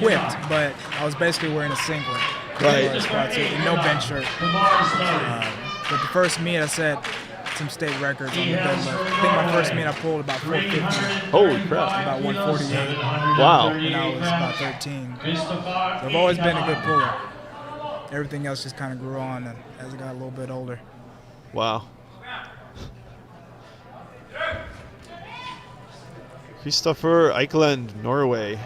whipped, but I was basically wearing a singlet. Right. And no bench shirt. But the first meet I set some state records on the deadlift. I think my first meet I pulled about 450. Holy crap. About 148. Wow. When I was about 13. So I've always been a good puller. Everything else just kind of grew on as I got a little bit older. Wow. Kristoffer Eikeland, Norway.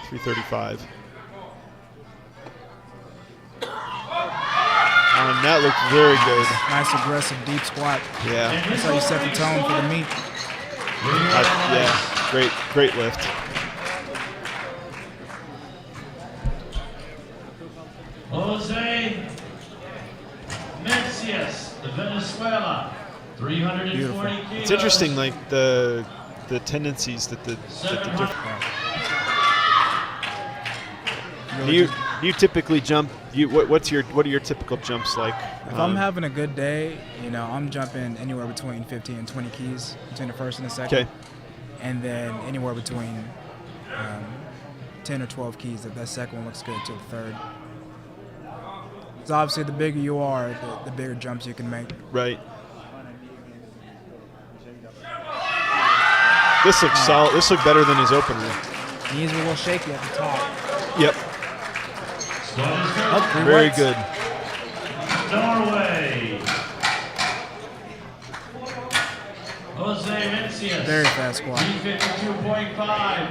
335. And that looked very good. Nice aggressive deep squat. Yeah. That's how you set the tone for the meet. Yeah, great lift. Jose Mencius, Venezuela, 340 kilos. It's interesting, like the tendencies that the different. You typically jump. What are your typical jumps like? If I'm having a good day, I'm jumping anywhere between 15 and 20 keys between the first and the second. Okay. And then anywhere between 10 or 12 keys. If that second one looks good to the third. So obviously, the bigger you are, the bigger jumps you can make. Right. This looks solid. This looked better than his opener. Knees were a little shaky at the top. Yep. Very good. Norway. Jose Mencius. Very fast squat. 352.5,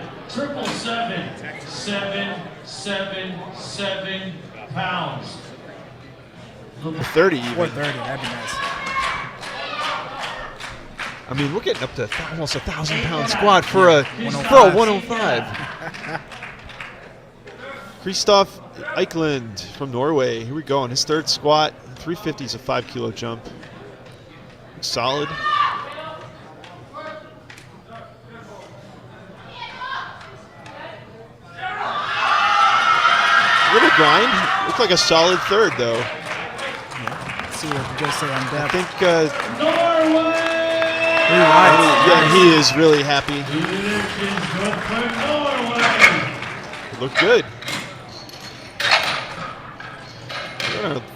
777 pounds. 30 even. 430, that'd be nice. I mean, we're getting up to almost 1,000-pound squat for a 105. Kristoffer Eikeland from Norway. Here we go on his third squat. 350 is a 5-kilo jump. Solid. Little grind. Looked like a solid third, though. Let's see what you guys say on that. I think. Norway! Yeah, he is really happy. It looked good.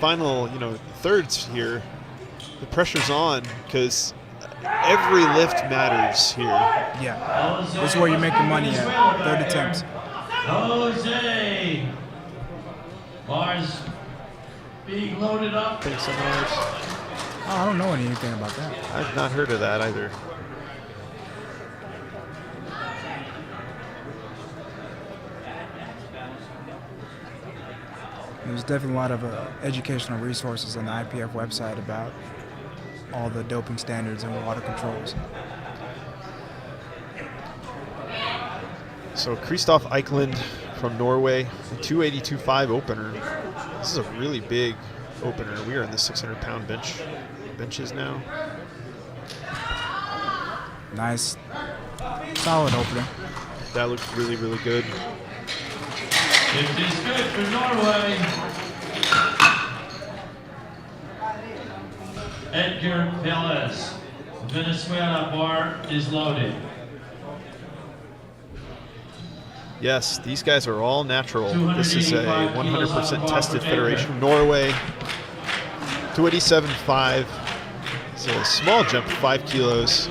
Final, thirds here. The pressure's on because every lift matters here. Yeah, this is where you make the money at. Third attempts. Jose. Bars being loaded up. Thanks so much. Oh, I don't know anything about that. I've not heard of that either. There's definitely a lot of educational resources on the IPF website about all the doping standards and water controls. So Kristoffer Eikeland from Norway, a 282.5 opener. This is a really big opener. We are in the 600-pound benches now. Nice, solid opener. That looked really, really good. It is good for Norway. Edgar Velez, Venezuela, bar is loaded. Yes, these guys are all natural. This is a 100% tested federation. Norway, 287.5. It's a small jump, 5 kilos.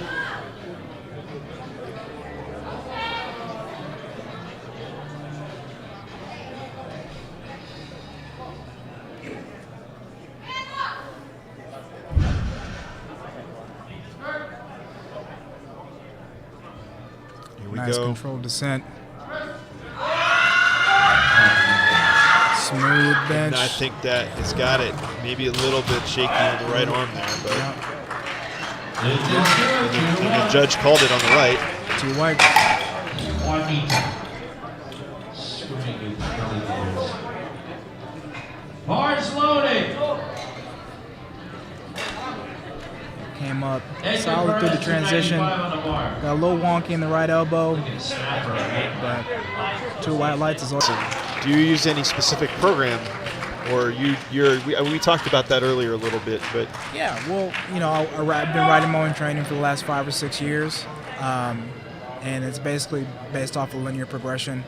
Here we Nice go. controlled descent. Smooth bench. And I think that it's got it. Maybe a little bit shaky on the right arm there, but and the judge called it on the right. 2 white. Bars loaded. Came up solid through the transition. Got a little wonky in the right elbow, but 2 white lights is awesome. Do you use any specific program, or we talked about that earlier a little bit, but Yeah, well, I've been riding my own training for the last 5 or 6 years, and it's basically based off a linear progression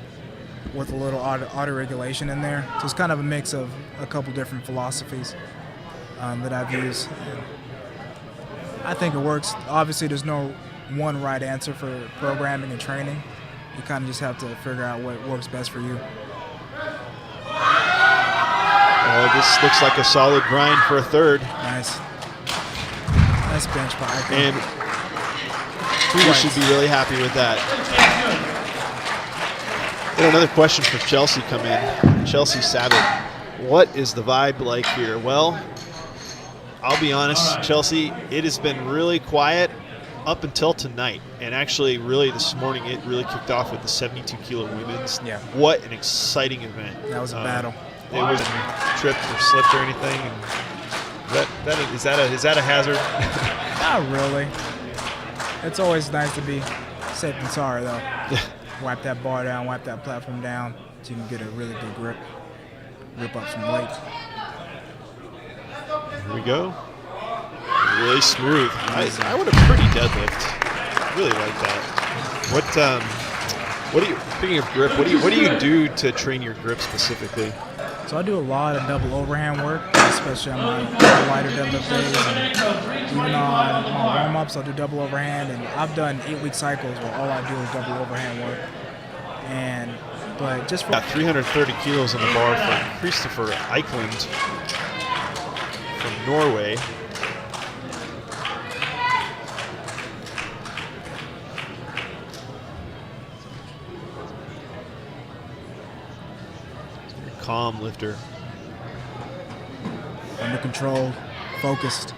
with a little auto regulation in there. So it's kind of a mix of a couple different philosophies that I've used. And I think it works. Obviously, there's no one right answer for programming and training. You kind of just have to figure out what works best for you. Oh, this looks like a solid grind for a third. Nice. Nice bench by Eikeland. And we should be really happy with that. And another question for Chelsea come in. Chelsea Sabat, what is the vibe like here? Well, I'll be honest, Chelsea, it has been really quiet up until tonight. And actually, really this morning, it really kicked off with the 72-kilo women's. Yeah. What an exciting event. That was a battle. It was tripped or slipped or anything. And is that a hazard? Not really. It's always nice to be safe and sorry, though. Wipe that bar down, wipe that platform down, so you can get a really good grip up some weight. Here we go. Really smooth. I would have pretty deadlift. Really like that. What do you? Speaking of grip, what do you do to train your grip specifically? So I do a lot of double overhand work, especially on my lighter deadlift days. And even on my warm-ups, I'll do double overhand. And I've done 8-week cycles where all I do is double overhand work. But just for 330 kilos on the bar for Kristoffer Eikeland from Norway. Calm lifter. under control, focused.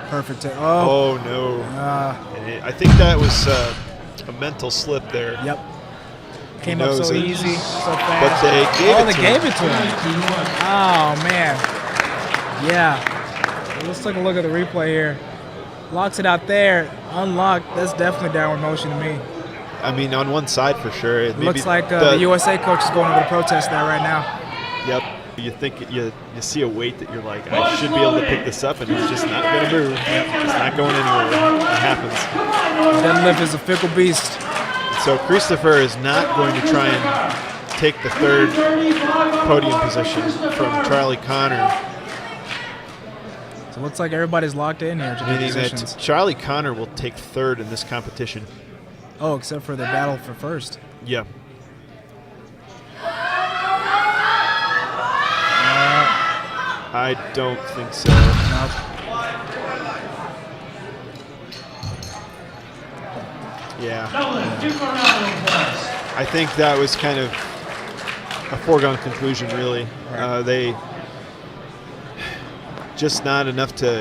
Perfect. Oh no. I think that was a mental slip there. Yep. Came up so easy, so fast. But they gave it to him. Oh, man. Yeah. Let's take a look at the replay here. Locks it out there. Unlocked. That's definitely downward motion to me. I mean, on one side for sure. It looks like the USA coach is going over to protest that right now. Yep. You think you see a weight that you're like, I should be able to pick this up, and it's just not going to move. It's not going anywhere. It happens. Deadlift is a fickle beast. So Kristoffer is not going to try and take the third podium position from Charlie Connor. So it looks like everybody's locked in here to the Meaning positions. that Charlie Connor will take third in this competition. Oh, except for the battle for first. Yeah. I don't think so. Nope. Yeah. I think that was kind of a foregone conclusion, really. Right. They just not enough to